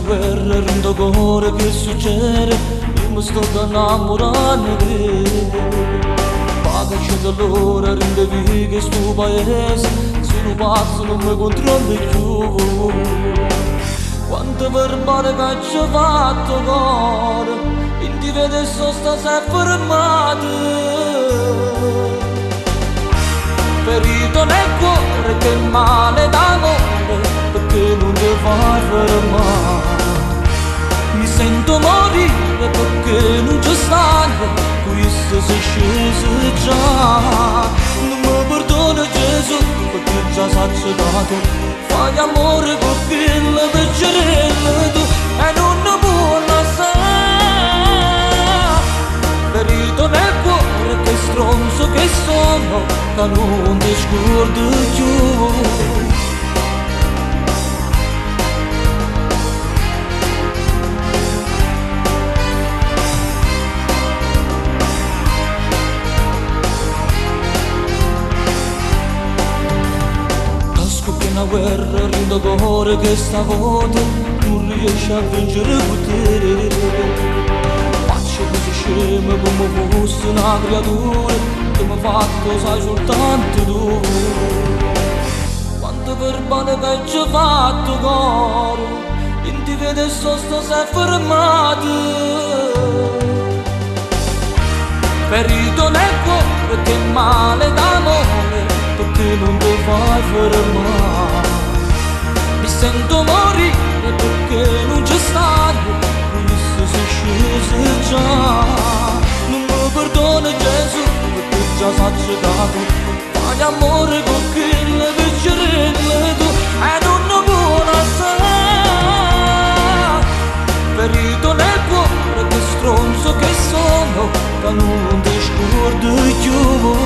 una guerra in do cuore che succede, io mi sto innamorando di te. Paga c'è dolore, rende vive sto paese, sono pazzo non mi controlli più. Quante verbale che ci ha fatto cuore, in ti vede sta sei fermato. Ferito nel cuore che male d'amore, perché non ti fai fermare. Mi sento morire perché non ci stanno, questo si è sceso già. Non mi perdona Gesù perché già s'è accettato. Fai amore con quella peggiorella tu e non ne può lasciare. Ferito nel cuore che stronzo che sono, che non ti scordo più. Una guerra rendo cuore che stavolta non riesce a vincere potere. Faccio così scema come fosse una creatura che mi ha fatto sai soltanto tu. Quanto verbale che ci ha fatto cuore, in ti vede sosta sei fermato. Ferito nel cuore che male d'amore, perché non ti fai fermare. Mi sento morire perché non c'è stato, questo si è sceso già. Non mi perdona Gesù perché già s'è accettato. Fai amore con quella peggiorella tu e non ne può lasciare. Ferito nel cuore che stronzo che sono, che non ti scordo più.